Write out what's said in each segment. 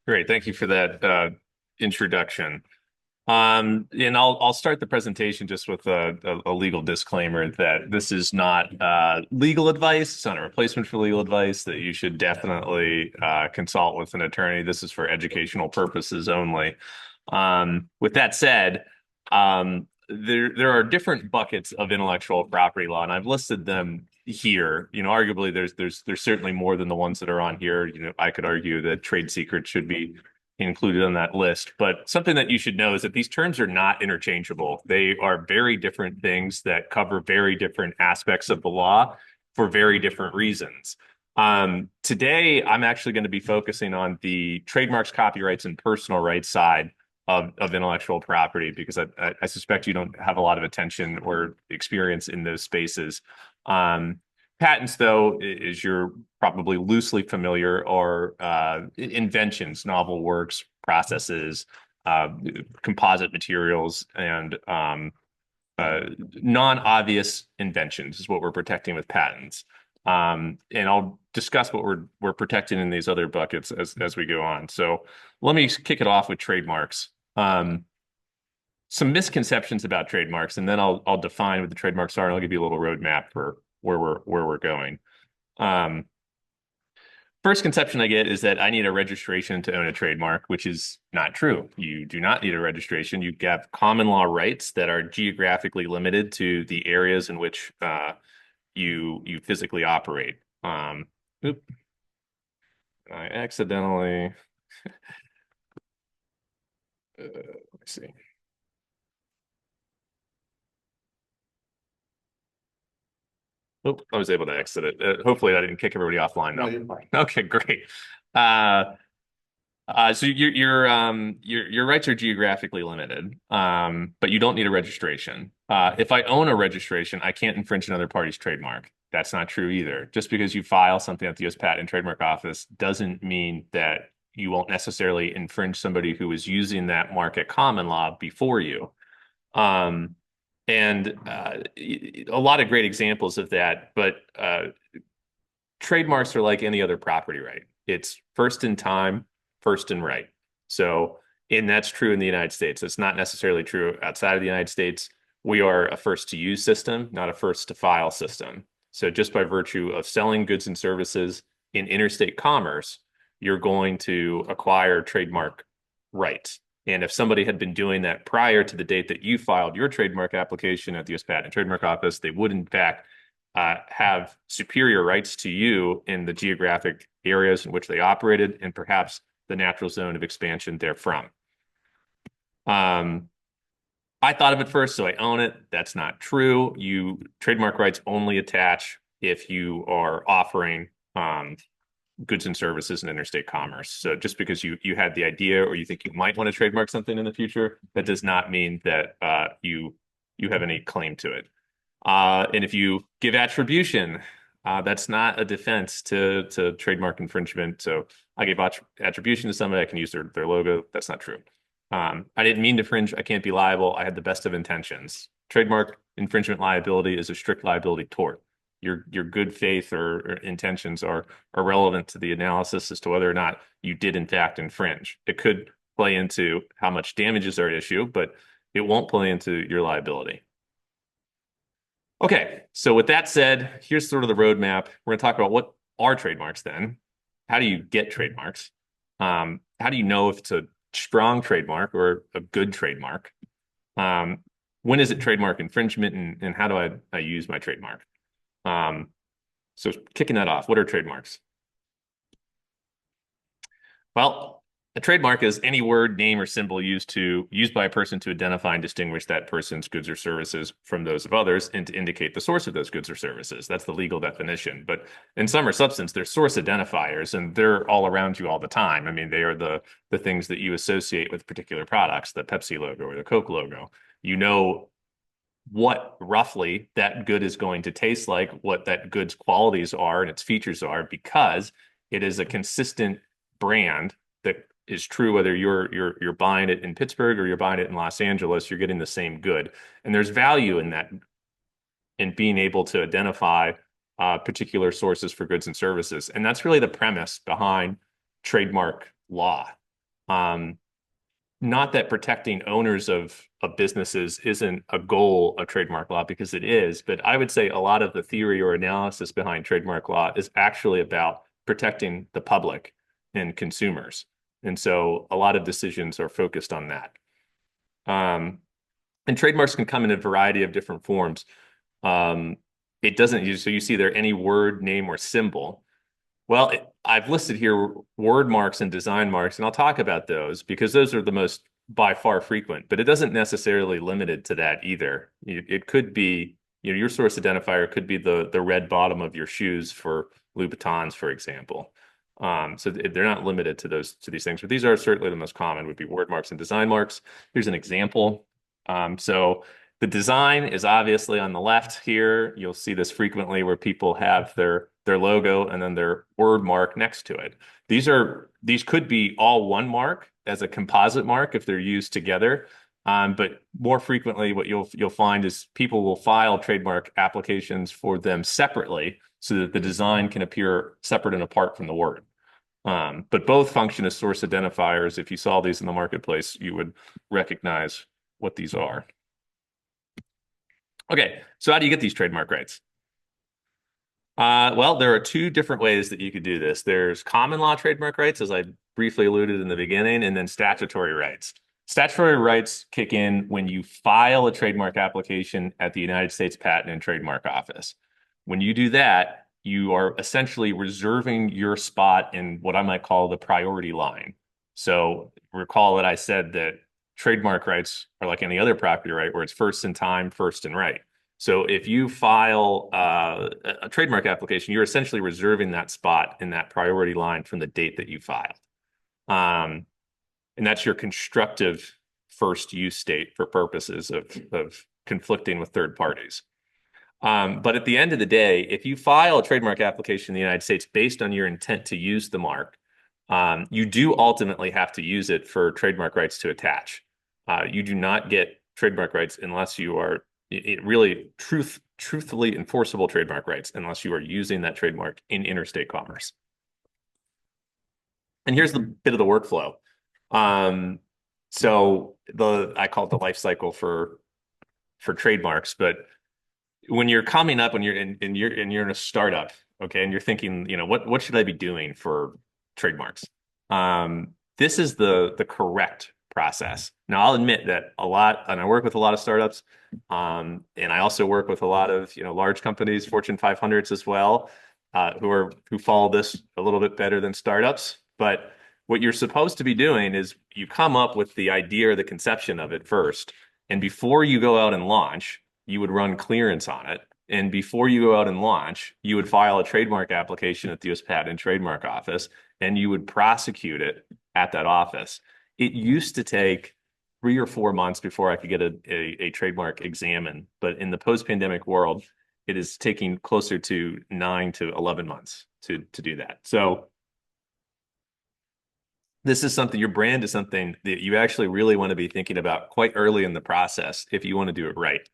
Great. Thank you for that introduction. And I'll start the presentation just with a legal disclaimer that this is not legal advice. It's not a replacement for legal advice, that you should definitely consult with an attorney. This is for educational purposes only. With that said, there are different buckets of intellectual property law, and I've listed them here. Arguably there's certainly more than the ones that are on here. I could argue that trade secrets should be included on that list. But something that you should know is that these terms are not interchangeable. They are very different things that cover very different aspects of the law for very different reasons. Today, I'm actually going to be focusing on the trademarks, copyrights, and personal rights side of intellectual property because I suspect you don't have a lot of attention or experience in those spaces. Patents, though, as you're probably loosely familiar, are inventions, novel works, processes, uh, composite materials, and non-obvious inventions is what we're protecting with patents. And I'll discuss what we're protecting in these other buckets as we go on. So let me kick it off with trademarks. Some misconceptions about trademarks, and then I'll define what the trademarks are, and I'll give you a little roadmap for where we're going. Um, First conception I get is that I need a registration to own a trademark, which is not true. You do not need a registration. You have common law rights that are geographically limited to the areas in which you physically operate. Oop, I accidentally. Let's see. Oh, I was able to exit it. Hopefully, I didn't kick everybody offline No, though. you're fine. Okay, great. Uh, so your rights are geographically limited, but you don't need a registration. If I own a registration, I can't infringe another party's trademark. That's not true either. Just because you file something at the U.S. Patent and Trademark Office doesn't mean that you won't necessarily infringe somebody who was using that mark at common law before you. Um, and a lot of great examples of that, but trademarks are like any other property right. It's first in time, first in right. So, and that's true in the United States. It's not necessarily true outside of the United States. We are a first to use system, not a first to file system. So, just by virtue of selling goods and services in interstate commerce, you're going to acquire trademark rights. And if somebody had been doing that prior to the date that you filed your trademark application at the U.S. Patent and Trademark Office, they would, in fact, have superior rights to you in the geographic areas in which they operated and perhaps the natural zone of expansion therefrom. Um, I thought of it first, so I own it. That's not true. You trademark rights only attach if you are offering goods and services in interstate commerce. So just because you had the idea or you think you might want to trademark something in the future, that does not mean that you have any claim to it. And if you give attribution, that's not a defense to trademark infringement. So I gave attribution to somebody, I can use their logo. That's not true. I didn't mean to infringe. I can't be liable. I had the best of intentions. Trademark infringement liability is a strict liability tort. Your good faith or intentions are irrelevant to the analysis as to whether or not you did in fact infringe. It could play into how much damages are at issue, but it won't play into your liability. Okay, so with that said, here's sort of the roadmap. We're going to talk about what are trademarks then. How do you get trademarks? How do you know if it's a strong trademark or a good trademark? Um, when is it trademark infringement and how do I use my trademark? Um, so kicking that off, what are trademarks? Well, a trademark is any word, name, or symbol used by a person to identify and distinguish that person's goods or services from those of others and to indicate the source of those goods or services. That's the legal definition. But in sum or substance, they're source identifiers and they're all around you all the time. I mean, they are the things that you associate with particular products, the Pepsi logo or the Coke logo. You know what roughly that good is going to taste like, what that good's qualities are and its features are, because it is a consistent brand that is true whether you're buying it in Pittsburgh or you're buying it in Los Angeles, you're getting the same good. And there's value in that, in being able to identify particular sources for goods and services. And that's really the premise behind trademark law. Um, Not that protecting owners of businesses isn't a goal of trademark law, because it is, but I would say a lot of the theory or analysis behind trademark law is actually about protecting the public and consumers. And so a lot of decisions are focused on that. Um, and trademarks can come in a variety of different forms. Um, it doesn't use, so you see there any word, name, or symbol. Well, I've listed here word marks and design marks, and I'll talk about those because those are the most by far frequent, but it doesn't necessarily limit it to that either. It could be, your source identifier could be the red bottom of your shoes for Louboutins, for example. So they're not limited to these things, but these are certainly the most common would be word marks and design marks. Here's an example. So the design is obviously on the left here. You'll see this frequently where people have their logo and then their word mark next to it. These could be all one mark as a composite mark if they're used together. But more frequently, what you'll find is people will file trademark applications for them separately so that the design can appear separate and apart from the word. But both function as source identifiers. If you saw these in the marketplace, you would recognize what these are. Okay, so how do you get these trademark rights? Well, there are two different ways that you could do this. There's common law trademark rights, as I briefly alluded in the beginning, and then statutory rights. Statutory rights kick in when you file a trademark application at the United States Patent and Trademark Office. When you do that, you are essentially reserving your spot in what I might call the priority line. So recall that I said that trademark rights are like any other property right, where it's first in time, first in right. So if you file a trademark application, you're essentially reserving that spot in that priority line from the date that you filed. And that's your constructive first use date for purposes of conflicting with third parties. But at the end of the day, if you file a trademark application in the United States based on your intent to use the mark, you do ultimately have to use it for trademark rights to attach. You do not get trademark rights unless you are really truthfully enforceable trademark rights unless you are using that trademark in interstate commerce. And here's the bit of the workflow. So I call it the life cycle for trademarks, but when you're coming up, when you're in a startup, okay, and you're thinking, what should I be doing for trademarks? This is the correct process. Now, I'll admit that a lot, and I work with a lot of startups, and I also work with a lot of large companies, Fortune 500s as well, who follow this a little bit better than startups. But what you're supposed to be doing is you come up with the idea or the conception of it first, and before you go out and launch, you would run clearance on it. And before you go out and launch, you would file a trademark application at the U.S. Patent and Trademark Office, and you would prosecute it at that office. It used to take 3 or 4 months before I could get a trademark examined, but in the post-pandemic world, it is taking closer to 9 to 11 months to do that. So this is something, your brand is something that you actually really want to be thinking about quite early in the process if you want to do it right.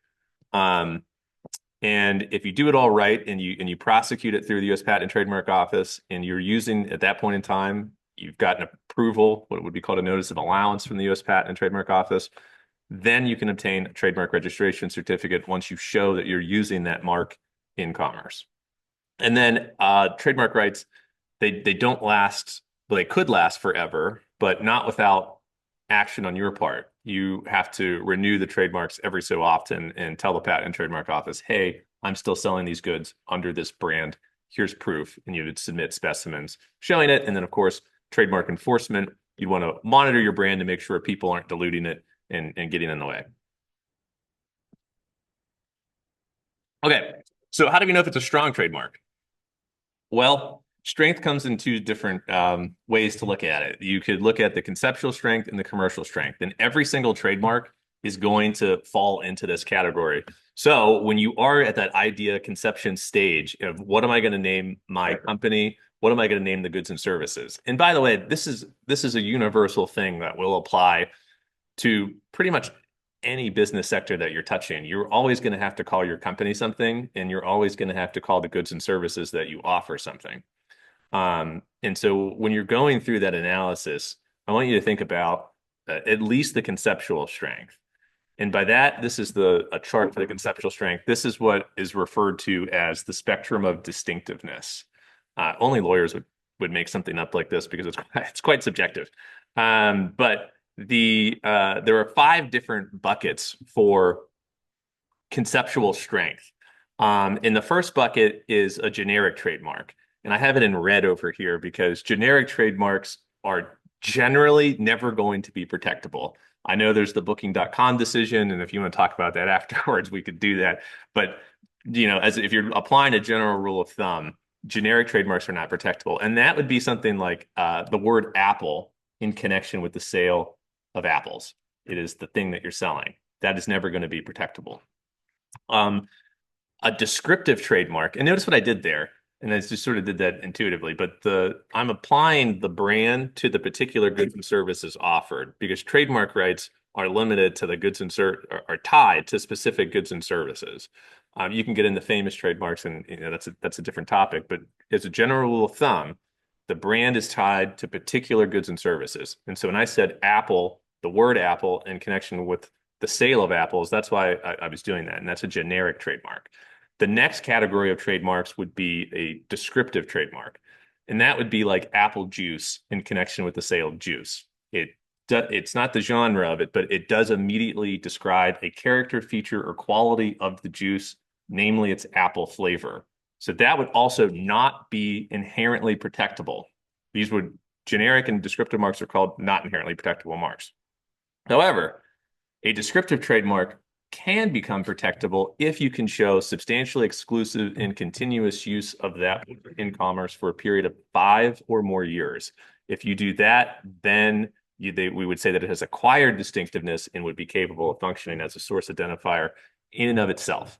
And if you do it all right and you prosecute it through the U.S. Patent and Trademark Office, and you're using at that point in time, you've got an approval, what would be called a notice of allowance from the U.S. Patent and Trademark Office, then you can obtain a trademark registration certificate once you show that you're using that mark in commerce. And then trademark rights, they don't last, well, they could last forever, but not without action on your part. You have to renew the trademarks every so often and tell the Patent and Trademark Office, hey, I'm still selling these goods under this brand. Here's proof. And you would submit specimens showing it. And then, of course, trademark enforcement, you'd want to monitor your brand to make sure people aren't diluting it and getting in the way. Okay, so how do we know if it's a strong trademark? Well, strength comes in two different ways to look at it. You could look at the conceptual strength and the commercial strength, and every single trademark is going to fall into this category. So when you are at that idea conception stage of what am I going to name my company? What am I going to name the goods and services? And by the way, this is a universal thing that will apply to pretty much any business sector that you're touching. You're always going to have to call your company something, and you're always going to have to call the goods and services that you offer something. And so when you're going through that analysis, I want you to think about at least the conceptual strength. And by that, this is a chart for the conceptual strength. This is what is referred to as the spectrum of distinctiveness. Only lawyers would make something up like this because it's quite subjective. But there are five different buckets for conceptual strength. And the first bucket is a generic trademark. And I have it in red over here because generic trademarks are generally never going to be protectable. I know there's the booking.com decision, and if you want to talk about that afterwards, we could do that. But as if you're applying a general rule of thumb, generic trademarks are not protectable. And that would be something like the word apple in connection with the sale of apples. It is the thing that you're selling. That is never going to be protectable. Um, a descriptive trademark, and notice what I did there, and I just sort of did that intuitively, but I'm applying the brand to the particular goods and services offered because trademark rights are limited to the goods and are tied to specific goods and services. You can get into famous trademarks, and that's a different topic. But as a general rule of thumb, the brand is tied to particular goods and services. And so when I said Apple, the word Apple in connection with the sale of apples, that's why I was doing that, and that's a generic trademark. The next category of trademarks would be a descriptive trademark, and that would be like apple juice in connection with the sale of juice. It's not the genre of it, but it does immediately describe a character, feature, or quality of the juice, namely its apple flavor. So that would also not be inherently protectable. These would generic and descriptive marks are called not inherently protectable marks. However, a descriptive trademark can become protectable if you can show substantially exclusive and continuous use of that in commerce for a period of 5 or more years. If you do that, then we would say that it has acquired distinctiveness and would be capable of functioning as a source identifier in and of itself.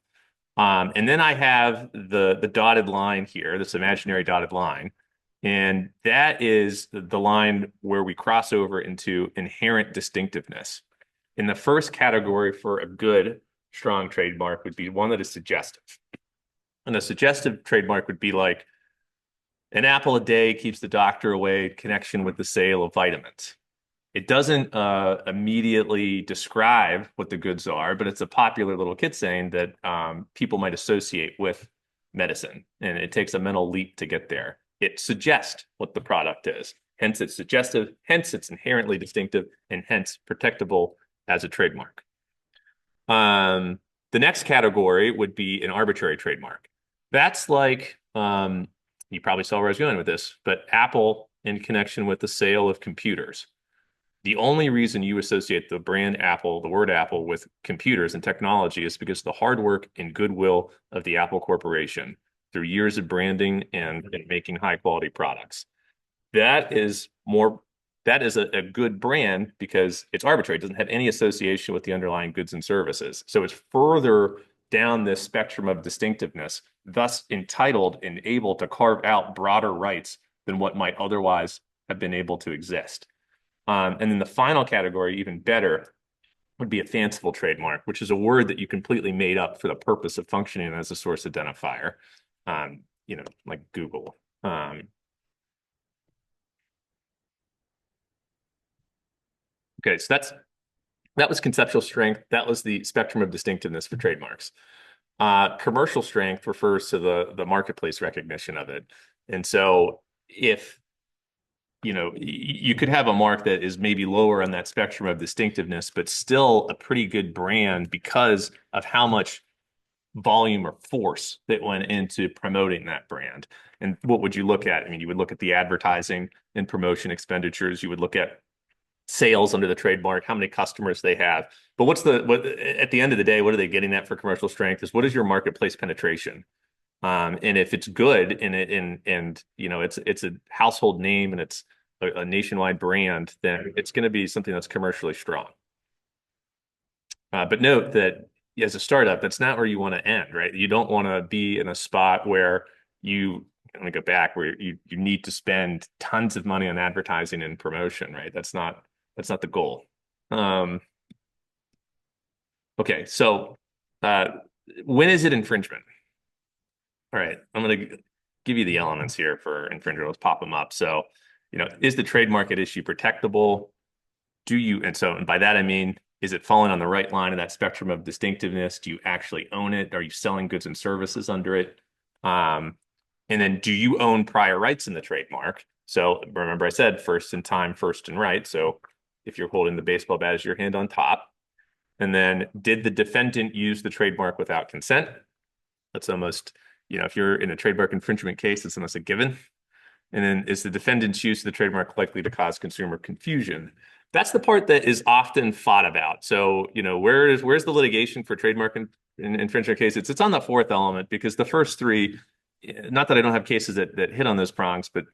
And then I have the dotted line here, this imaginary dotted line. And that is the line where we cross over into inherent distinctiveness. In the first category for a good, strong trademark would be one that is suggestive. And a suggestive trademark would be like an apple a day keeps the doctor away in connection with the sale of vitamins. It doesn't immediately describe what the goods are, but it's a popular little kid saying that people might associate with medicine. And it takes a mental leap to get there. It suggests what the product is. Hence, it's suggestive. Hence, it's inherently distinctive, and hence protectable as a trademark. The next category would be an arbitrary trademark. That's like, you probably saw where I was going with this, but Apple in connection with the sale of computers. The only reason you associate the brand Apple, the word Apple, with computers and technology is because of the hard work and goodwill of the Apple Corporation through years of branding and making high quality products. That is a good brand because it's arbitrary. It doesn't have any association with the underlying goods and services. So it's further down this spectrum of distinctiveness, thus entitled and able to carve out broader rights than what might otherwise have been able to exist. And then the final category, even better, would be a fanciful trademark, which is a word that you completely made up for the purpose of functioning as a source identifier, like Google. Okay, so that was conceptual strength. That was the spectrum of distinctiveness for trademarks. Commercial strength refers to the marketplace recognition of it. And so if you could have a mark that is maybe lower on that spectrum of distinctiveness, but still a pretty good brand because of how much volume or force that went into promoting that brand. And what would you look at? I mean, you would look at the advertising and promotion expenditures. You would look at sales under the trademark, how many customers they have. But at the end of the day, what are they getting at for commercial strength is what is your marketplace penetration? And if it's good and it's a household name and it's a nationwide brand, then it's going to be something that's commercially strong. But note that as a startup, that's not where you want to end, right? You don't want to be in a spot where let me go back, where you need to spend tons of money on advertising and promotion, right? That's not the goal. Okay, so when is it infringement? All right, I'm going to give you the elements here for infringer. Let's pop them up. So is the trademark at issue protectable? And by that I mean, is it falling on the right line of that spectrum of distinctiveness? Do you actually own it? Are you selling goods and services under it? Um, and then do you own prior rights in the trademark? So remember I said first in time, first in right. So if you're holding the baseball bat as your hand on top, and then did the defendant use the trademark without consent? That's almost, if you're in a trademark infringement case, it's almost a given. And then is the defendant's use of the trademark likely to cause consumer confusion? That's the part that is often fought about. So, where's the litigation for trademark infringement cases? It's on the fourth element because the first three, not that I don't have cases that hit on those prongs, but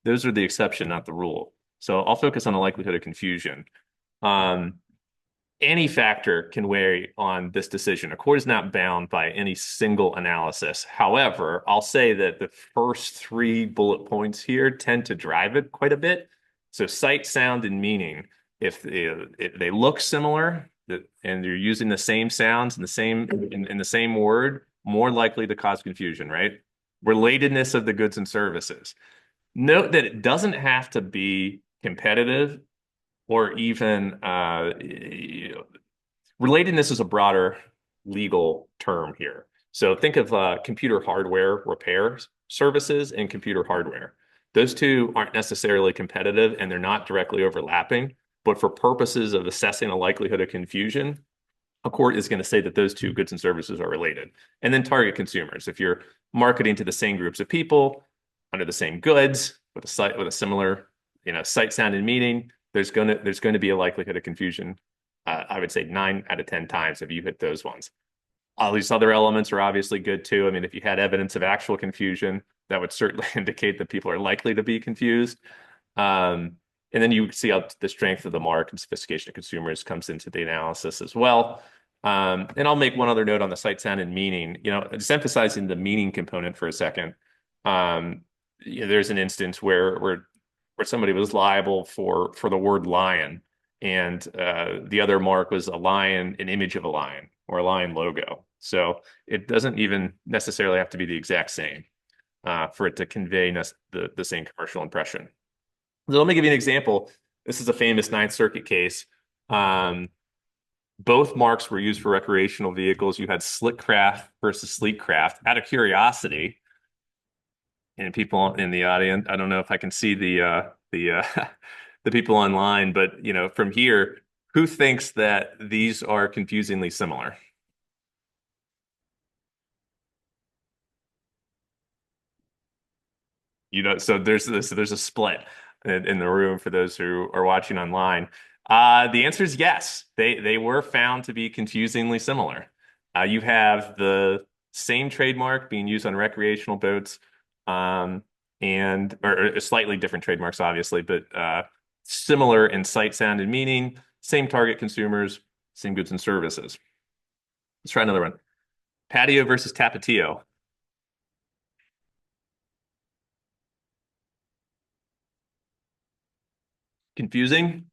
those are the exception, not the rule. So I'll focus on the likelihood of confusion. Um, any factor can weigh on this decision. A court is not bound by any single analysis. However, I'll say that the first three bullet points here tend to drive it quite a bit. So sight, sound, and meaning. If they look similar and you're using the same sounds and the same word, more likely to cause confusion, right? Relatedness of the goods and services. Note that it doesn't have to be competitive or even relatedness is a broader legal term here. So think of computer hardware repair services and computer hardware. Those two aren't necessarily competitive and they're not directly overlapping, but for purposes of assessing a likelihood of confusion, a court is going to say that those two goods and services are related. And then target consumers. If you're marketing to the same groups of people under the same goods with a similar, sight, sound, and meaning, there's going to be a likelihood of confusion. I would say 9 out of 10 times if you hit those ones. All these other elements are obviously good too. I mean, if you had evidence of actual confusion, that would certainly indicate that people are likely to be confused. And then you see how the strength of the mark and sophistication of consumers comes into the analysis as well. And I'll make one other note on the sight, sound, and meaning. Just emphasizing the meaning component for a second. There's an instance where somebody was liable for the word lion, and the other mark was a lion, an image of a lion, or a lion logo. So it doesn't even necessarily have to be the exact same for it to convey the same commercial impression. So let me give you an example. This is a famous Ninth Circuit case. Both marks were used for recreational vehicles. You had slick craft versus sleek craft. Out of curiosity, and people in the audience, I don't know if I can see the the people online, but from here, who thinks that these are confusingly similar? So there's a split in the room for those who are watching online. The answer is yes. They were found to be confusingly similar. You have the same trademark being used on recreational boats, and or slightly different trademarks, obviously, but similar in sight, sound, and meaning. Same target consumers, same goods and services. Let's try another one. Patio versus Tapatio. Confusing?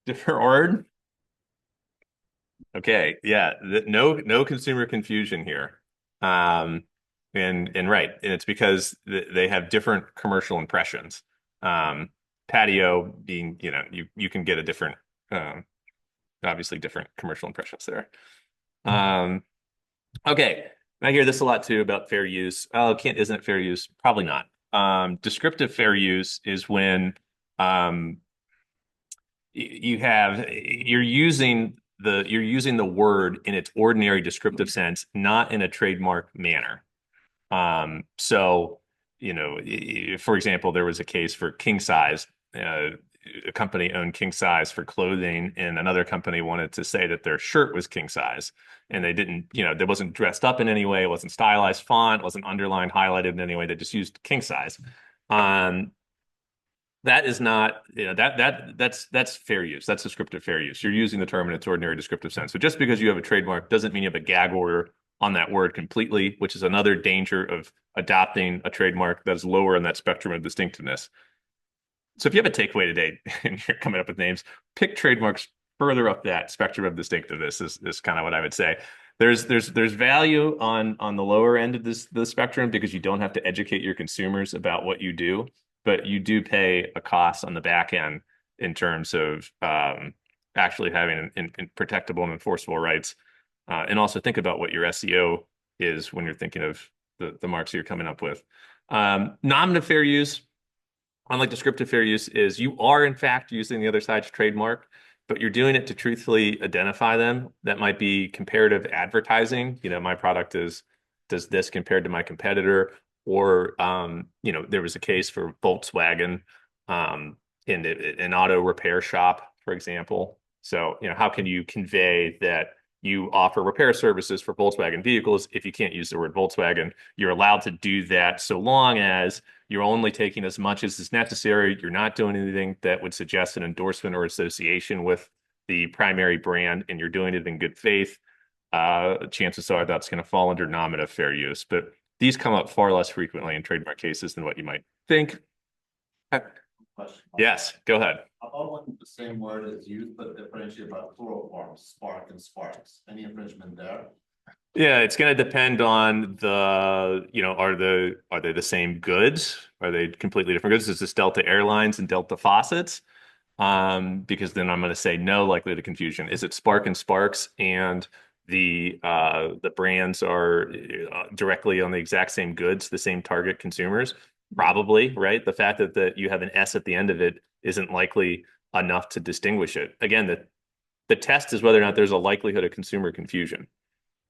Different word? Okay, yeah, no consumer confusion here. Um, and right, and it's because they have different commercial impressions. Um, Patio being, you can get a different, um, obviously different commercial impressions there. Um, okay, I hear this a lot too about fair use. Oh, can't isn't it fair use? Probably not. Descriptive fair use is when um, you're using the word in its ordinary descriptive sense, not in a trademark manner. So, for example, there was a case for king size. A company owned king size for clothing, and another company wanted to say that their shirt was king size, and they didn't, they wasn't dressed up in any way, it wasn't stylized font, wasn't underlined, highlighted in any way. They just used king size. Um, that is not, that's fair use. That's descriptive fair use. You're using the term in its ordinary descriptive sense. So just because you have a trademark doesn't mean you have a gag order on that word completely, which is another danger of adopting a trademark that is lower in that spectrum of distinctiveness. So if you have a takeaway today and you're coming up with names, pick trademarks further up that spectrum of distinctiveness is kind of what I would say. There's value on the lower end of the spectrum because you don't have to educate your consumers about what you do, but you do pay a cost on the back end in terms of actually having an protectable and enforceable rights. And also think about what your SEO is when you're thinking of the marks you're coming up with. Nominative fair use, unlike descriptive fair use, is you are in fact using the other side's trademark, but you're doing it to truthfully identify them. That might be comparative advertising. My product does this compared to my competitor, or there was a case for Volkswagen in an auto repair shop, for example. So, how can you convey that you offer repair services for Volkswagen vehicles if you can't use the word Volkswagen? You're allowed to do that so long as you're only taking as much as is necessary. You're not doing anything that would suggest an endorsement or association with the primary brand, and you're doing it in good faith. Chances are that's going to fall under nominative fair use. But these come up far less frequently in trademark cases than what you might think. Question. Yes, go ahead. How about when the same word is used but differentiated by plural forms, spark and sparks? Any infringement there? Yeah, it's going to depend on are they the same goods? Are they completely different goods? Is this Delta Airlines and Delta Faucets? Because then I'm going to say no likelihood of confusion. Is it Spark and Sparks and the brands are directly on the exact same goods, the same target consumers? Probably, right? The fact that you have an S at the end of it isn't likely enough to distinguish it. Again, the test is whether or not there's a likelihood of consumer confusion.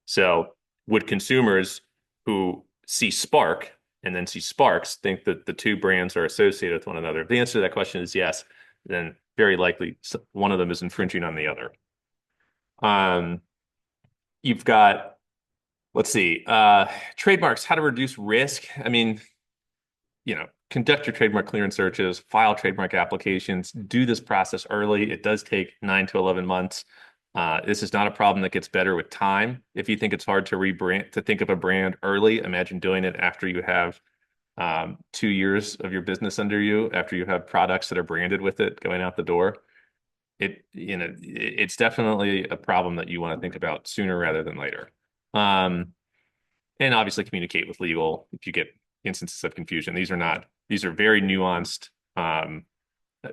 So would consumers who see Spark and then see Sparks think that the two brands are associated with one another? If the answer to that question is yes, then very likely one of them is infringing on the other. You've got, let's see, trademarks, how to reduce risk. I mean, conduct your trademark clearance searches, file trademark applications, do this process early. It does take 9 to 11 months. This is not a problem that gets better with time. If you think it's hard to rebrand, to think of a brand early, imagine doing it after you have 2 years of your business under you, after you have products that are branded with it going out the door. It's definitely a problem that you want to think about sooner rather than later. And obviously communicate with legal if you get instances of confusion. These are very nuanced.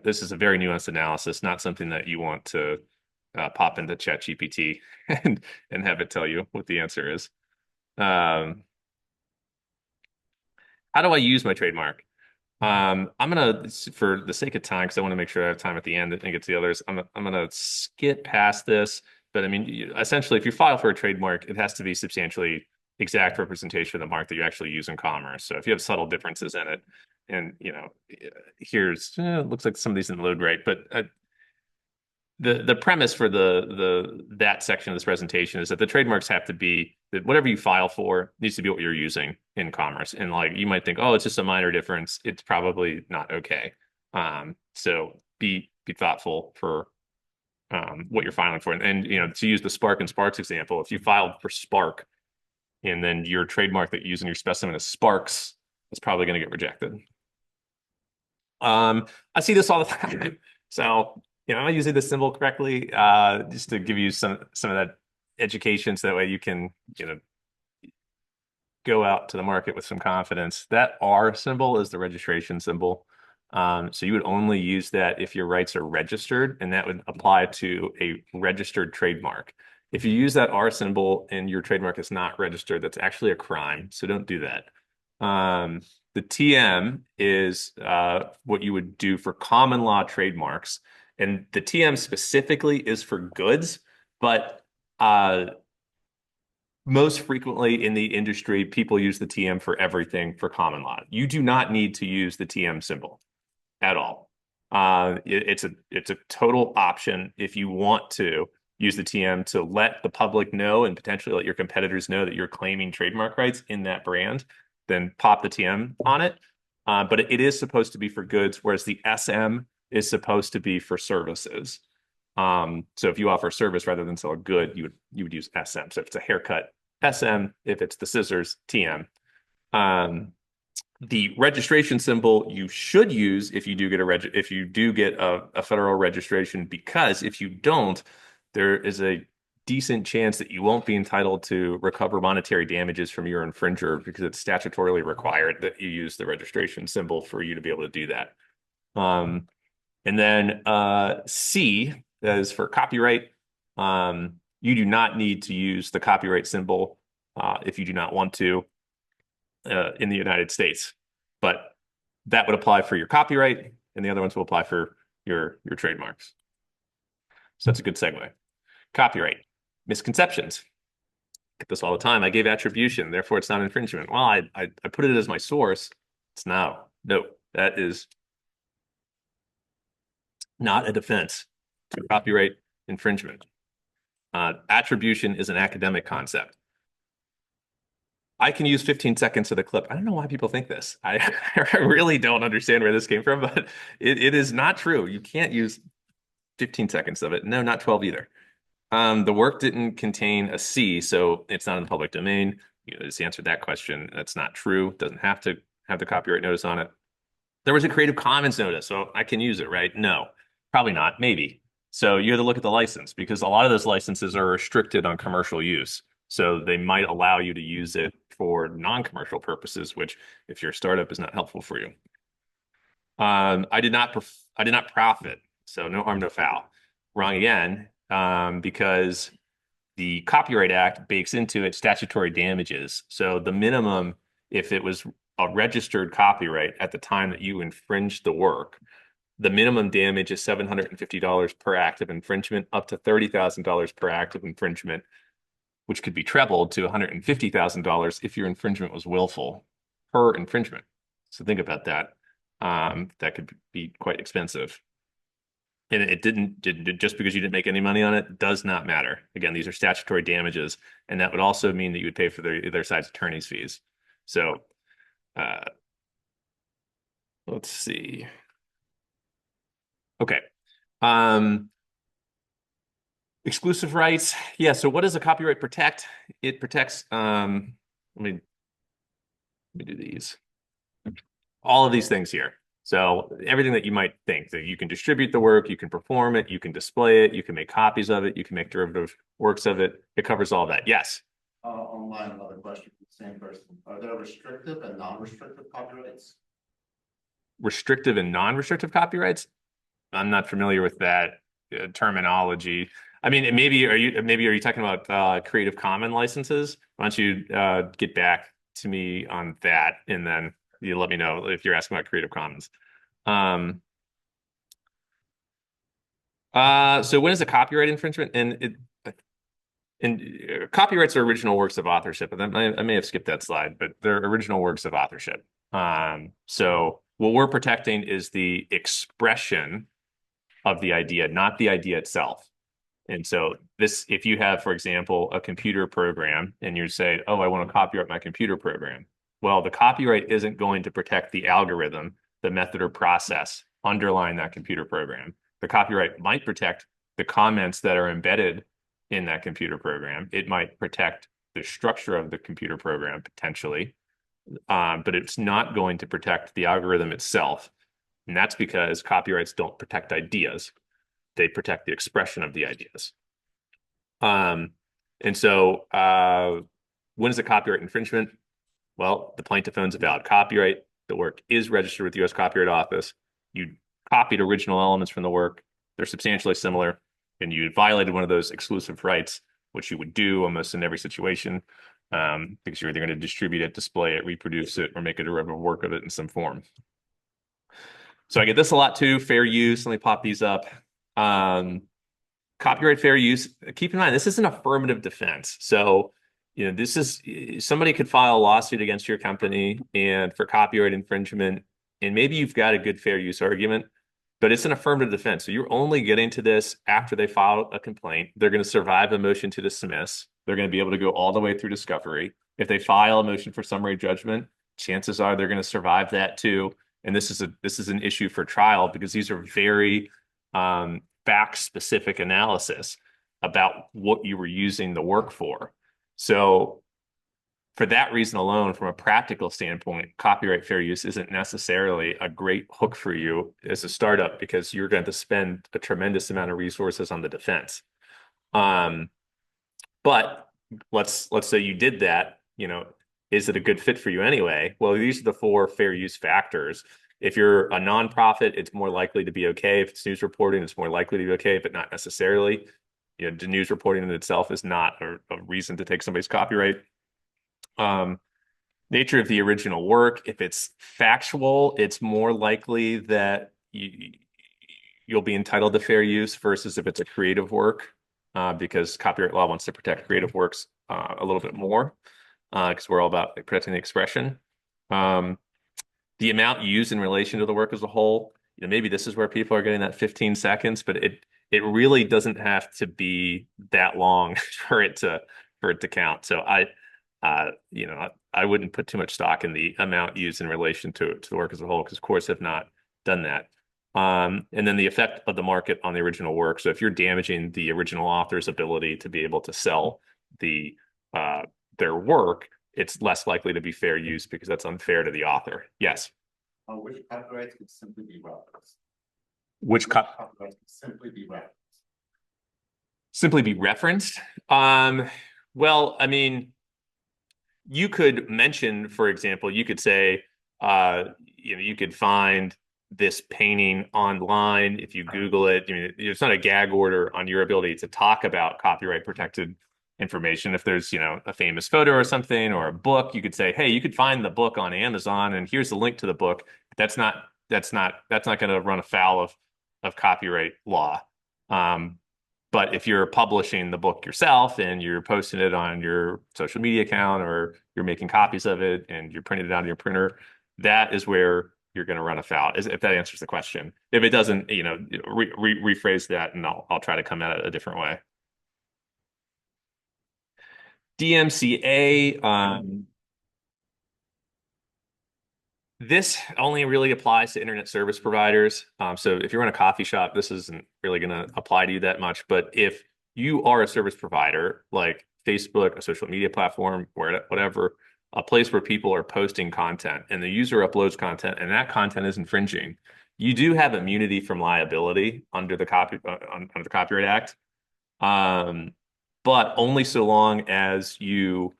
This is a very nuanced analysis, not something that you want to pop into ChatGPT and have it tell you what the answer is. How do I use my trademark? I'm gonna, for the sake of time, because I want to make sure I have time at the end and get to the others. I'm gonna skip past this. But I mean, essentially, if you file for a trademark, it has to be substantially exact representation of the mark that you actually use in commerce. So if you have subtle differences in it, and here's it looks like some of these didn't load right, but the premise for that section of this presentation is that the trademarks have to be that whatever you file for needs to be what you're using in commerce. And like you might think, oh, it's just a minor difference. It's probably not okay. So be thoughtful for what you're filing for. And to use the Spark and Sparks example, if you filed for Spark and then your trademark that you use in your specimen is Sparks, it's probably going to get rejected. I see this all the time. So am I using the symbol correctly? Just to give you some of that education, so that way you can go out to the market with some confidence. That R symbol is the registration symbol. So you would only use that if your rights are registered, and that would apply to a registered trademark. If you use that R symbol and your trademark is not registered, that's actually a crime. So don't do that. The TM is what you would do for common law trademarks. And the TM specifically is for goods, but most frequently in the industry, people use the TM for everything for common law. You do not need to use the TM symbol at all. It's a total option if you want to use the TM to let the public know and potentially let your competitors know that you're claiming trademark rights in that brand, then pop the TM on it. But it is supposed to be for goods, whereas the SM is supposed to be for services. So if you offer a service rather than sell a good, you would use SM. So if it's a haircut, SM. If it's the scissors, TM. The registration symbol you should use if you do get a federal registration, because if you don't, there is a decent chance that you won't be entitled to recover monetary damages from your infringer because it's statutorily required that you use the registration symbol for you to be able to do that. Um, and then C is for copyright. You do not need to use the copyright symbol if you do not want to in the United States. But that would apply for your copyright, and the other ones will apply for your trademarks. So that's a good segue. Copyright. Misconceptions. Get this all the time. I gave attribution, therefore it's not infringement. Well, I put it as my source. It's now. No, that is not a defense to copyright infringement. Attribution is an academic concept. I can use 15 seconds of the clip. I don't know why people think this. I really don't understand where this came from, but it is not true. You can't use 15 seconds of it. No, not 12 either. The work didn't contain a C, so it's not in the public domain. You know, just answered that question. That's not true. It doesn't have to have the copyright notice on it. There was a Creative Commons notice, so I can use it, right? No, probably not. Maybe. So you have to look at the license because a lot of those licenses are restricted on commercial use. So they might allow you to use it for non-commercial purposes, which if you're a startup is not helpful for you. I did not profit, so no harm, no foul. Wrong again, because the Copyright Act bakes into it statutory damages. So the minimum, if it was a registered copyright at the time that you infringed the work, the minimum damage is $750 per act of infringement, up to $30,000 per act of infringement, which could be trebled to $150,000 if your infringement was willful per infringement. So think about that. That could be quite expensive. And it didn't just because you didn't make any money on it does not matter. Again, these are statutory damages, and that would also mean that you would pay for their side's attorney's fees. So uh, let's see. Okay. Exclusive rights. Yeah. So what does a copyright protect? It protects. Let me do these. All of these things here. So everything that you might think that you can distribute the work, you can perform it, you can display it, you can make copies of it, you can make derivative works of it. It covers all that. Yes. Online, another question from the same person. Are there restrictive and non-restrictive copyrights? Restrictive and non-restrictive copyrights. I'm not familiar with that terminology. I mean, maybe are you talking about Creative Commons licenses? Why don't you get back to me on that, and then you let me know if you're asking about Creative Commons. So when is a copyright infringement? Copyrights are original works of authorship, and I may have skipped that slide, but they're original works of authorship. So what we're protecting is the expression of the idea, not the idea itself. And so this, if you have, for example, a computer program and you say, oh, I want to copyright my computer program. Well, the copyright isn't going to protect the algorithm, the method or process underlying that computer program. The copyright might protect the comments that are embedded in that computer program. It might protect the structure of the computer program potentially, but it's not going to protect the algorithm itself. And that's because copyrights don't protect ideas. They protect the expression of the ideas. And so when is a copyright infringement? Well, the plaintiff owns a valid copyright. The work is registered with the U.S. Copyright Office. You copied original elements from the work. They're substantially similar, and you violated one of those exclusive rights, which you would do almost in every situation, because you're either going to distribute it, display it, reproduce it, or make a derivative work of it in some form. So I get this a lot too, fair use. Let me pop these up. Copyright fair use. Keep in mind, this is an affirmative defense. So, this is somebody could file a lawsuit against your company and for copyright infringement, and maybe you've got a good fair use argument, but it's an affirmative defense. So you're only getting to this after they file a complaint. They're going to survive a motion to dismiss. They're going to be able to go all the way through discovery. If they file a motion for summary judgment, chances are they're going to survive that too. And this is an issue for trial because these are very fact-specific analysis about what you were using the work for. So for that reason alone, from a practical standpoint, copyright fair use isn't necessarily a great hook for you as a startup because you're going to spend a tremendous amount of resources on the defense. But let's say you did that, is it a good fit for you anyway? Well, these are the four fair use factors. If you're a nonprofit, it's more likely to be okay. If it's news reporting, it's more likely to be okay, but not necessarily. The news reporting in itself is not a reason to take somebody's copyright. Um, Nature of the original work, if it's factual, it's more likely that you'll be entitled to fair use versus if it's a creative work, because copyright law wants to protect creative works a little bit more, because we're all about protecting the expression. Um, the amount used in relation to the work as a whole, maybe this is where people are getting that 15 seconds, but it really doesn't have to be that long for it to count. So I wouldn't put too much stock in the amount used in relation to the work as a whole, because courts have not done that. And then the effect of the market on the original work. So if you're damaging the original author's ability to be able to sell the uh, their work, it's less likely to be fair use because that's unfair to the author. Yes. Which copyrights could simply be referenced? Which Which copyrights could simply be referenced? simply be referenced? Well, I mean, you could mention, for example, you could say, you could find this painting online if you Google it. I mean, it's not a gag order on your ability to talk about copyright protected information. If there's, a famous photo or something or a book, you could say, hey, you could find the book on Amazon and here's the link to the book. That's not going to run afoul of copyright law. Um, but if you're publishing the book yourself and you're posting it on your social media account or you're making copies of it and you're printing it out on your printer, that is where you're going to run afoul. If that answers the question. If it doesn't, rephrase that and I'll try to come at it a different way. DMCA, this only really applies to internet service providers. So if you're in a coffee shop, this isn't really going to apply to you that much. But if you are a service provider like Facebook, a social media platform, whatever, a place where people are posting content and the user uploads content and that content is infringing, you do have immunity from liability under under the Copyright Act. Um, but only so long as you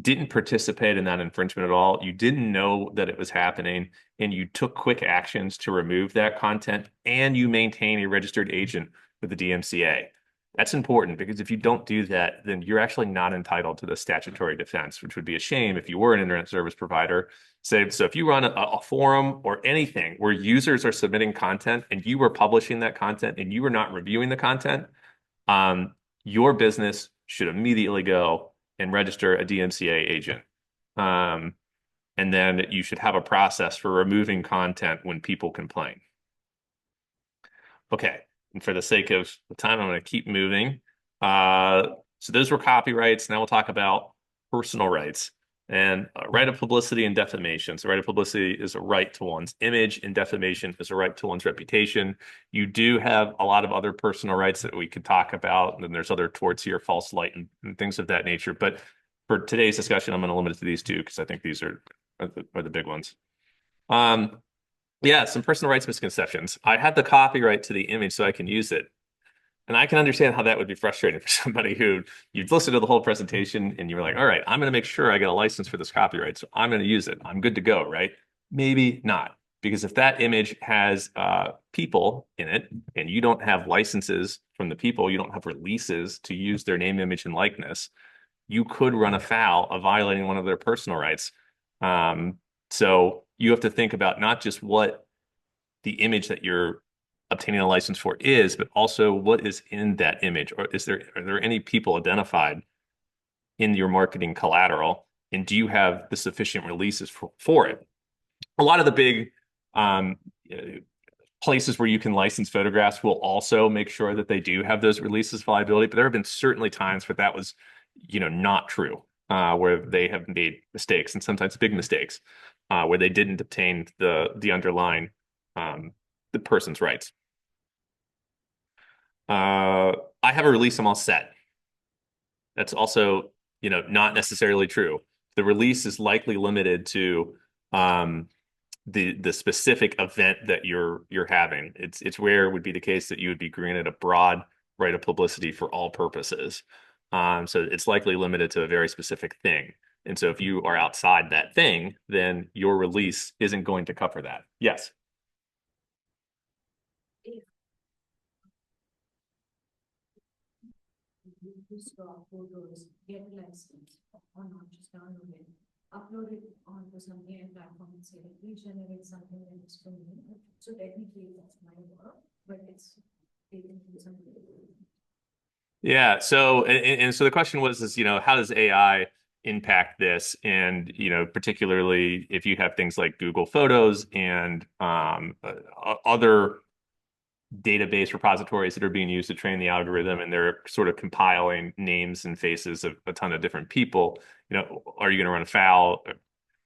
didn't participate in that infringement at all, you didn't know that it was happening, and you took quick actions to remove that content, and you maintain a registered agent with the DMCA. That's important because if you don't do that, then you're actually not entitled to the statutory defense, which would be a shame if you were an internet service provider. So if you run a forum or anything where users are submitting content and you were publishing that content and you were not reviewing the content, um, your business should immediately go and register a DMCA agent. Um, and then you should have a process for removing content when people complain. Okay. And for the sake of the time, I'm going to keep moving. So those were copyrights. Now we'll talk about personal rights and right of publicity and defamation. So right of publicity is a right to one's image, and defamation is a right to one's reputation. You do have a lot of other personal rights that we could talk about, and then there's other torts here, false light and things of that nature. But for today's discussion, I'm going to limit it to these two because I think these are the big ones. Yeah, some personal rights misconceptions. I have the copyright to the image so I can use it. And I can understand how that would be frustrating for somebody who you've listened to the whole presentation and you were like, all right, I'm going to make sure I get a license for this copyright. So I'm going to use it. I'm good to go, right? Maybe not. Because if that image has people in it and you don't have licenses from the people, you don't have releases to use their name, image, and likeness, you could run afoul of violating one of their personal rights. So you have to think about not just what the image that you're obtaining a license for is, but also what is in that image. Or are there any people identified in your marketing collateral? And do you have the sufficient releases for it? A lot of the big um, places where you can license photographs will also make sure that they do have those releases of liability. But there have been certainly times where that was, not true, where they have made mistakes and sometimes big mistakes, where they didn't obtain the underlying the person's rights. I have a release, I'm all set. That's also, not necessarily true. The release is likely limited to the specific event that you're having. It's where it would be the case that you would be granted a broad right of publicity for all purposes. So it's likely limited to a very specific thing. And so if you are outside that thing, then your release isn't going to cover that. Yes. Use raw photos, get a license, or not just download it, upload it onto some AI platform and say, like, regenerate something that is for me. So technically, that's my work, but it's taken from something. Yeah. So, and so the question was, how does AI impact this? And, particularly if you have things like Google Photos and other database repositories that are being used to train the algorithm, and they're sort of compiling names and faces of a ton of different people, are you going to run afoul?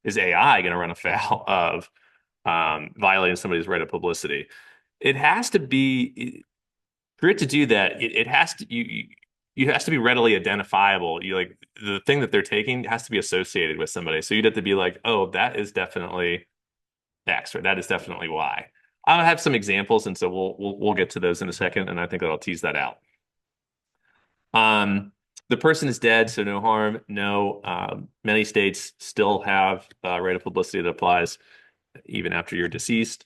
Is AI going to run afoul of violating somebody's right of publicity? It has to be for it to do that. It has to you has to be readily identifiable. You like the thing that they're taking has to be associated with somebody. So you'd have to be like, oh, that is definitely X, or that is definitely Y. I'll have some examples, and so we'll get to those in a second, and I think that'll tease that out. Um, the person is dead, so no harm. No, many states still have right of publicity that applies even after you're deceased.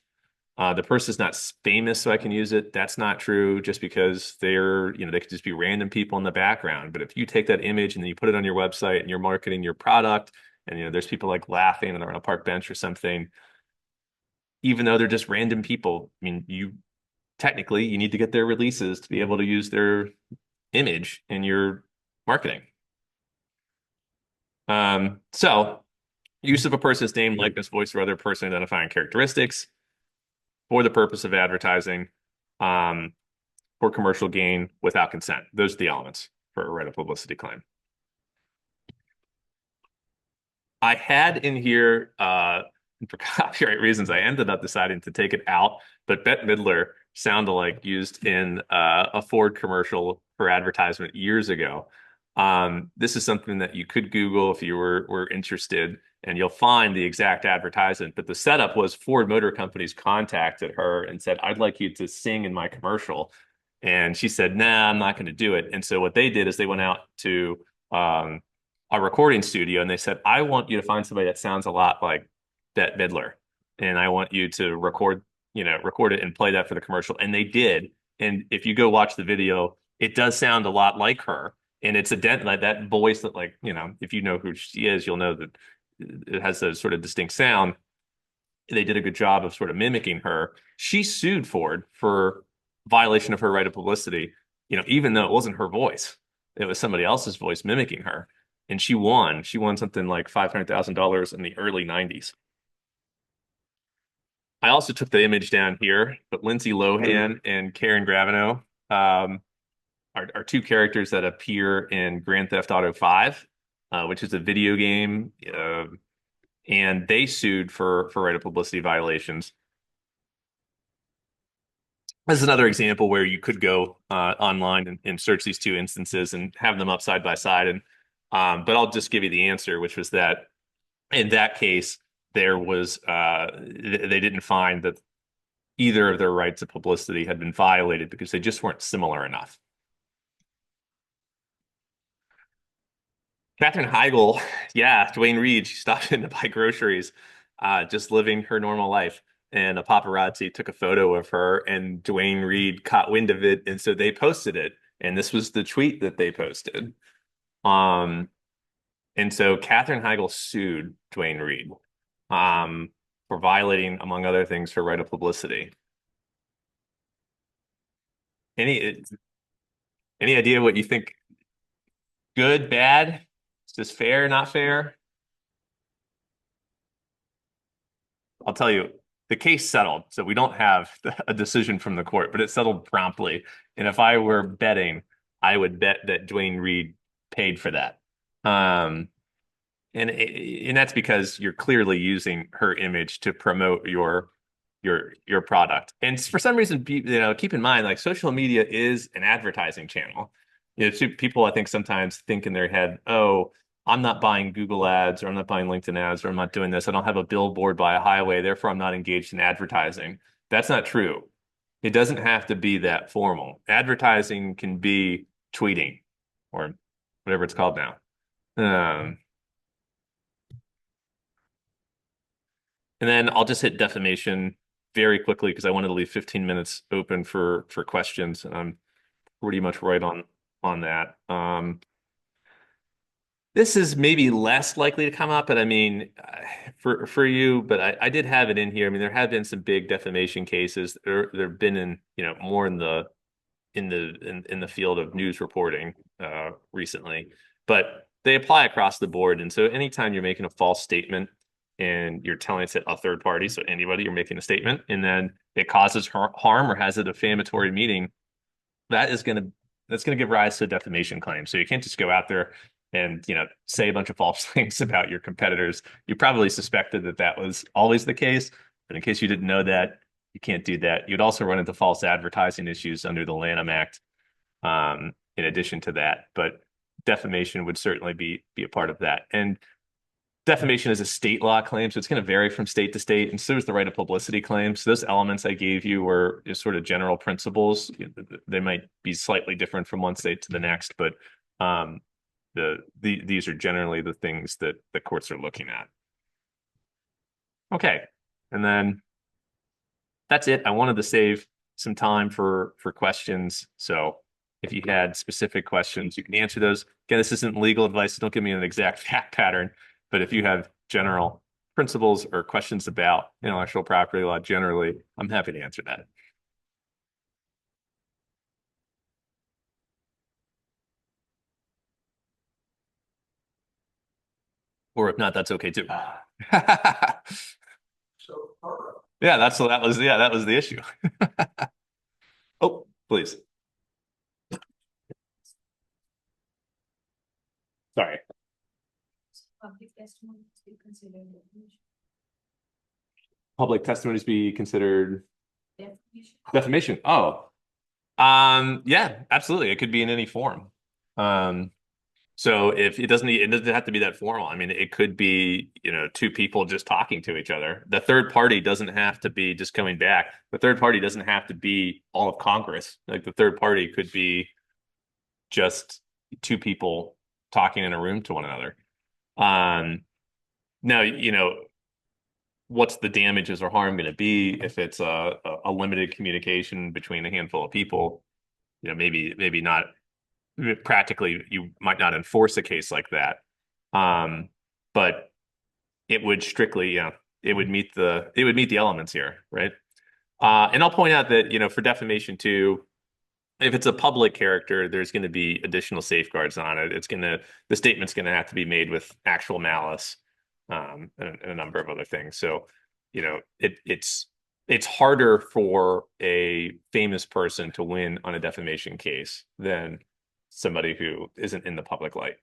The person's not famous, so I can use it. That's not true just because they could just be random people in the background. But if you take that image and then you put it on your website and you're marketing your product, and there's people like laughing and they're on a park bench or something, even though they're just random people, I mean, you need to get their releases to be able to use their image in your marketing. So use of a person's name, likeness, voice, or other person identifying characteristics for the purpose of advertising, um, for commercial gain without consent. Those are the elements for a right of publicity claim. I had in here, for copyright reasons, I ended up deciding to take it out, but Bette Midler sound alike used in a Ford commercial for advertisement years ago. This is something that you could Google if you were interested, and you'll find the exact advertisement. But the setup was Ford Motor Company's contacted her and said, "I'd like you to sing in my commercial." And she said, "Nah, I'm not going to do it." And so what they did is they went out to um, a recording studio and they said, "I want you to find somebody that sounds a lot like Bette Midler, and I want you to record it and play that for the commercial." And they did. And if you go watch the video, it does sound a lot like her. And it's a dent like that voice that, like, if you know who she is, you'll know that it has a sort of distinct sound. They did a good job of sort of mimicking her. She sued Ford for violation of her right of publicity, even though it wasn't her voice. It was somebody else's voice mimicking her. And she won. She won something like $500,000 in the early 90s. I also took the image down here, but Lindsay Lohan and Karen Gravino are two characters that appear in Grand Theft Auto 5, which is a video game, and they sued for right of publicity violations. This is another example where you could go online and search these two instances and have them up side by side. And but I'll just give you the answer, which was that in that case, they didn't find that either of their rights of publicity had been violated because they just weren't similar enough. Katherine Heigl, yeah, Dwayne Reed, she stopped in to buy groceries, just living her normal life. And a paparazzi took a photo of her, and Dwayne Reed caught wind of it, and so they posted it. And this was the tweet that they posted. Um, and so Katherine Heigl sued Dwayne Reed, for violating, among other things, her right of publicity. Any any idea what you think? Good, bad? Is this fair, not fair? I'll tell you, the case settled, so we don't have a decision from the court, but it settled promptly. And if I were betting, I would bet that Dwayne Reed paid for that. Um, and that's because you're clearly using her image to promote your product. And for some reason, keep in mind, like, social media is an advertising channel. People, I think, sometimes think in their head, "Oh, I'm not buying Google ads, or I'm not buying LinkedIn ads, or I'm not doing this. I don't have a billboard by a highway, therefore I'm not engaged in advertising." That's not true. It doesn't have to be that formal. Advertising can be tweeting or whatever it's called now. Um, and then I'll just hit defamation very quickly because I wanted to leave 15 minutes open for questions, and I'm pretty much right on that. This is maybe less likely to come up, but I mean, for you, but I did have it in here. I mean, there have been some big defamation cases. There've been in, more in the field of news reporting recently, but they apply across the board. And so anytime you're making a false statement and you're telling it to a third party, so anybody, you're making a statement, and then it causes harm or has a defamatory meaning, that is going to that's going to give rise to a defamation claim. So you can't just go out there and say a bunch of false things about your competitors. You probably suspected that that was always the case, but in case you didn't know that, you can't do that. You'd also run into false advertising issues under the Lanham Act. In addition to that, but defamation would certainly be a part of that. And defamation is a state law claim, so it's going to vary from state to state, and so is the right of publicity claim. So those elements I gave you were just sort of general principles. They might be slightly different from one state to the next, but these are generally the things that the courts are looking at. Okay, and then that's it. I wanted to save some time for questions, so if you had specific questions, you can answer those. Again, this isn't legal advice, so don't give me an exact fact pattern. But if you have general principles or questions about intellectual property law generally, I'm happy to answer that. Or if not, that's okay too. So thorough. Yeah, that was the issue. Oh, please. Sorry. Public testimony is still considered defamation. Public testimonies be considered Defamation. defamation. Oh, yeah, absolutely. It could be in any form. So if it doesn't have to be that formal. I mean, it could be, two people just talking to each other. The third party doesn't have to be just coming back. The third party doesn't have to be all of Congress. Like the third party could be just two people talking in a room to one another. Now, what's the damages or harm going to be if it's a limited communication between a handful of people? Maybe not practically. You might not enforce a case like that, but it would strictly, it would meet the elements here, right? And I'll point out that for defamation too, if it's a public character, there's going to be additional safeguards on it. The statement's going to have to be made with actual malice, and a number of other things. So, it's harder for a famous person to win on a defamation case than somebody who isn't in the public light.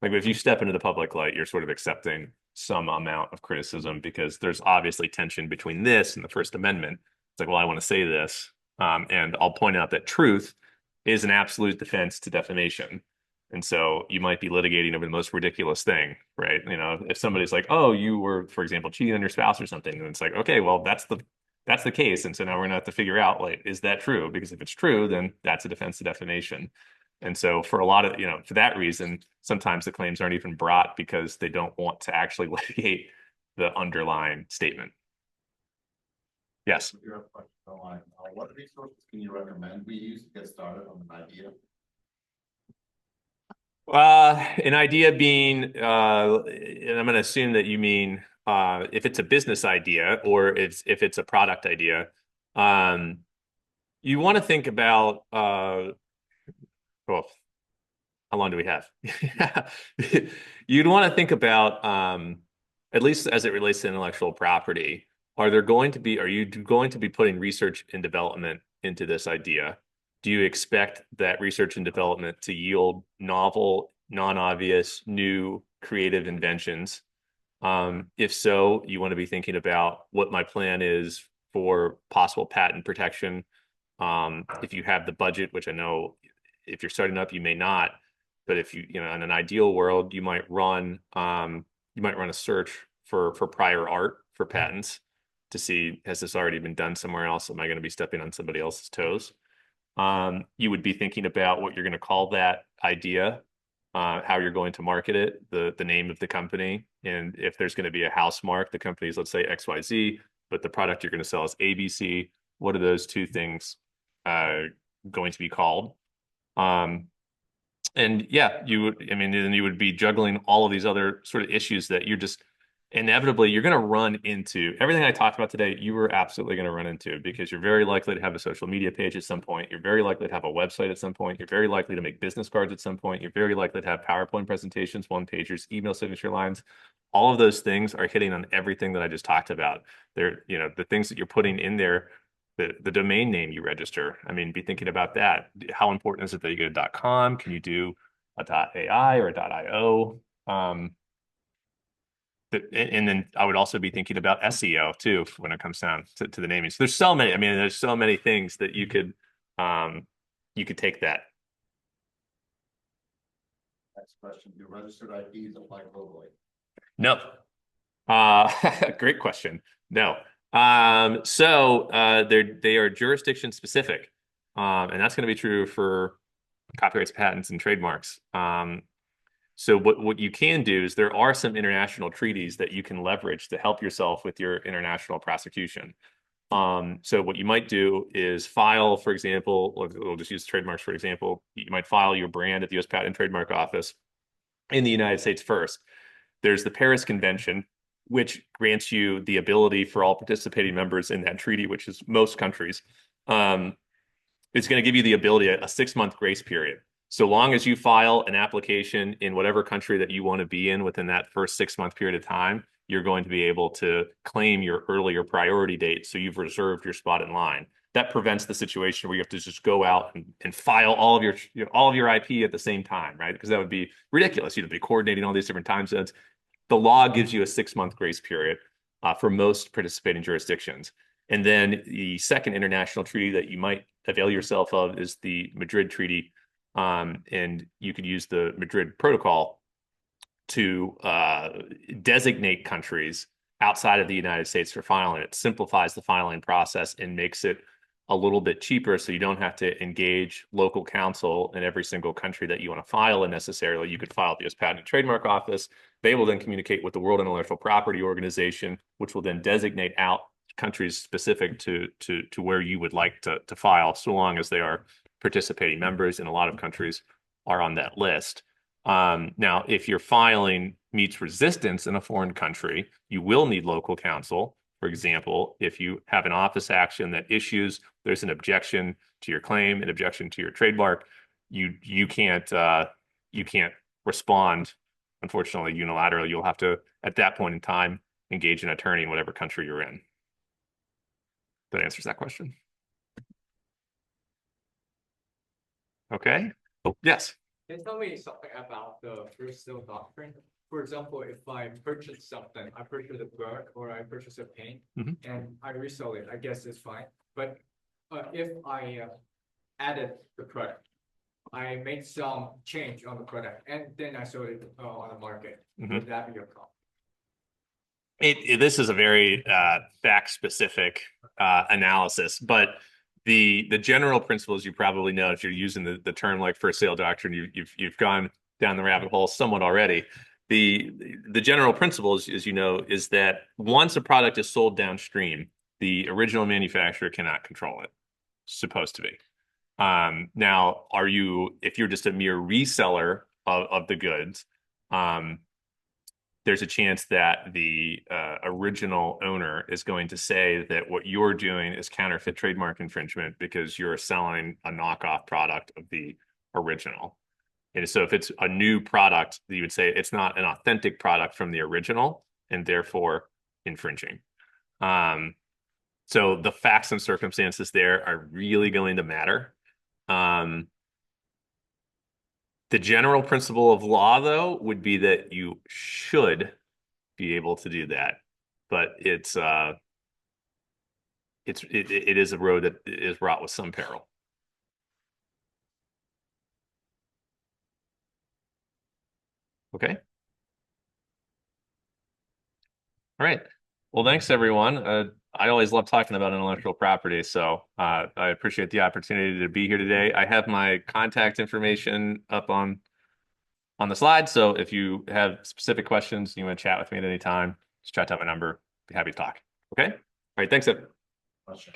Like if you step into the public light, you're sort of accepting some amount of criticism because there's obviously tension between this and the First Amendment. It's like, well, I want to say this. And I'll point out that truth is an absolute defense to defamation. And so you might be litigating over the most ridiculous thing, right? If somebody's like, oh, you were, for example, cheating on your spouse or something, and it's like, okay, well, that's the case. And so now we're gonna have to figure out, like, is that true? Because if it's true, then that's a defense to defamation. And so for a lot of, for that reason, sometimes the claims aren't even brought because they don't want to actually litigate the underlying statement. Yes. What resources can you recommend we use to get started on an idea? An idea being, and I'm going to assume that you mean if it's a business idea or if it's a product idea, you want to think about, well, how long do we have? You'd want to think about, at least as it relates to intellectual property, are you going to be putting research and development into this idea? Do you expect that research and development to yield novel, non-obvious, new, creative inventions? If so, you want to be thinking about what my plan is for possible patent protection. If you have the budget, which I know if you're starting up, you may not, but if in an ideal world, you might run a search for prior art for patents to see, has this already been done somewhere else? Am I going to be stepping on somebody else's toes? You would be thinking about what you're going to call that idea. how you're going to market it, the name of the company, and if there's going to be a house mark, the company's, let's say, XYZ, but the product you're going to sell is ABC. What are those two things going to be called? Um, and yeah, you would, I mean, then you would be juggling all of these other sort of issues that you're just inevitably you're going to run into. Everything I talked about today, you were absolutely going to run into because you're very likely to have a social media page at some point. You're very likely to have a website at some point. You're very likely to make business cards at some point. You're very likely to have PowerPoint presentations, one pagers, email signature lines. All of those things are hitting on everything that I just talked about. They're, the things that you're putting in there, the domain name you register. I mean, be thinking about that. How important is it that you get a .com? Can you do a .ai or a .io? And then I would also be thinking about SEO too when it comes down to the naming. So there's so many. I mean, there's so many things that you could take that. Next question, do registered IPs apply globally? No. Great question. No. They are jurisdiction specific. And that's going to be true for copyrights, patents, and trademarks. So what you can do is there are some international treaties that you can leverage to help yourself with your international prosecution. So what you might do is file, for example, we'll just use trademarks for example. You might file your brand at the U.S. Patent and Trademark Office in the United States first. There's the Paris Convention, which grants you the ability for all participating members in that treaty, which is most countries. It's going to give you the ability, a 6-month grace period. So long as you file an application in whatever country that you want to be in within that first 6-month period of time, you're going to be able to claim your earlier priority date. So you've reserved your spot in line. That prevents the situation where you have to just go out and file all of your IP at the same time, right? Because that would be ridiculous. You'd be coordinating all these different time zones. The law gives you a 6-month grace period for most participating jurisdictions. And then the second international treaty that you might avail yourself of is the Madrid Treaty. And you could use the Madrid Protocol to designate countries outside of the United States for filing. It simplifies the filing process and makes it a little bit cheaper so you don't have to engage local counsel in every single country that you want to file in necessarily. You could file at the U.S. Patent and Trademark Office. They will then communicate with the World Intellectual Property Organization, which will then designate out countries specific to where you would like to file, so long as they are participating members, and a lot of countries are on that list. Now, if your filing meets resistance in a foreign country, you will need local counsel. For example, if you have an office action that issues, there's an objection to your claim, an objection to your trademark, you can't respond, unfortunately, unilaterally. You'll have to, at that point in time, engage an attorney in whatever country you're in. That answers that question. Okay. Oh, yes. Can you tell me something about the first sale doctrine? For example, if I purchase something, I purchase a book or I purchase a paint and I resell it, I guess it's fine. But if I added the product, I made some change on the product and then I sold it on the market, would that be a problem? This is a very fact-specific analysis, but the general principles you probably know if you're using the term like first sale doctrine, you've gone down the rabbit hole somewhat already. The general principle, as you know, is that once a product is sold downstream, the original manufacturer cannot control it. It's supposed to be. Now, if you're just a mere reseller of the goods, there's a chance that the original owner is going to say that what you're doing is counterfeit trademark infringement because you're selling a knockoff product of the original. And so if it's a new product, you would say it's not an authentic product from the original and therefore infringing. So the facts and circumstances there are really going to matter. The general principle of law, though, would be that you should be able to do that, but it is a road that is wrought with some peril. Okay. All right. Well, thanks everyone. I always love talking about intellectual property, so I appreciate the opportunity to be here today. I have my contact information up on on the slide. So if you have specific questions, you want to chat with me at any time, just chat out my number. Be happy to talk. Okay. All right. Thanks, Ed. Question.